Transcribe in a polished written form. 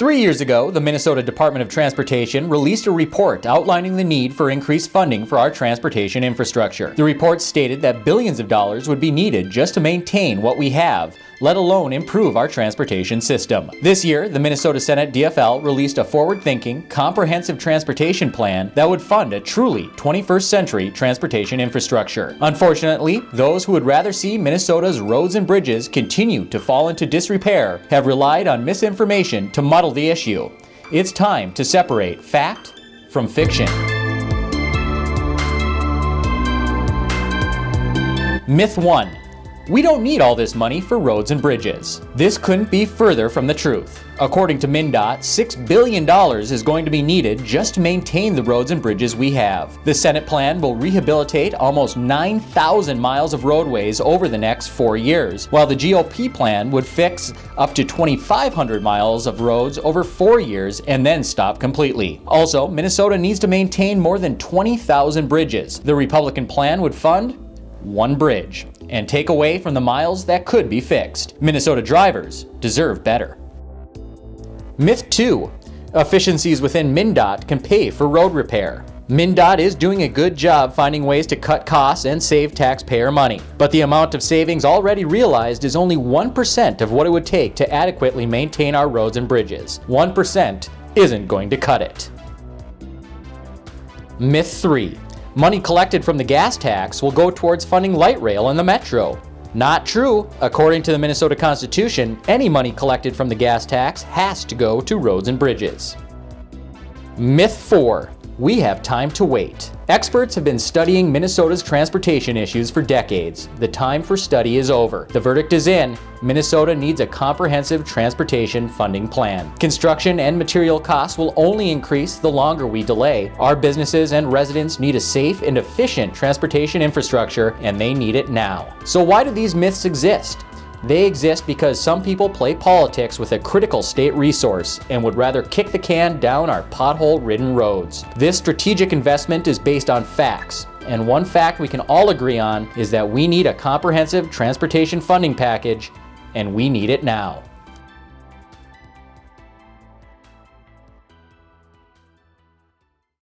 3 years ago, the Minnesota Department of Transportation released a report outlining the need for increased funding for our transportation infrastructure. The report stated that billions of dollars would be needed just to maintain what we have, let alone improve our transportation system. This year, the Minnesota Senate DFL released a forward-thinking, comprehensive transportation plan that would fund a truly 21st century transportation infrastructure. Unfortunately, those who would rather see Minnesota's roads and bridges continue to fall into disrepair have relied on misinformation to muddle the issue. It's time to separate fact from fiction. Myth 1. We don't need all this money for roads and bridges. This couldn't be further from the truth. According to MnDOT, $6 billion is going to be needed just to maintain the roads and bridges we have. The Senate plan will rehabilitate almost 9,000 miles of roadways over the next 4 years, while the GOP plan would fix up to 2,500 miles of roads over 4 years and then stop completely. Also, Minnesota needs to maintain more than 20,000 bridges. The Republican plan would fund 1 bridge and take away from the miles that could be fixed. Minnesota drivers deserve better. Myth 2. Efficiencies within MnDOT can pay for road repair. MnDOT is doing a good job finding ways to cut costs and save taxpayer money. But the amount of savings already realized is only 1% of what it would take to adequately maintain our roads and bridges. 1% isn't going to cut it. Myth 3. Money collected from the gas tax will go towards funding light rail and the metro. Not true. According to the Minnesota Constitution, any money collected from the gas tax has to go to roads and bridges. Myth 4. We have time to wait. Experts have been studying Minnesota's transportation issues for decades. The time for study is over. The verdict is in. Minnesota needs a comprehensive transportation funding plan. Construction and material costs will only increase the longer we delay. Our businesses and residents need a safe and efficient transportation infrastructure, and they need it now. So why do these myths exist? They exist because some people play politics with a critical state resource and would rather kick the can down our pothole-ridden roads. This strategic investment is based on facts, and one fact we can all agree on is that we need a comprehensive transportation funding package, and we need it now.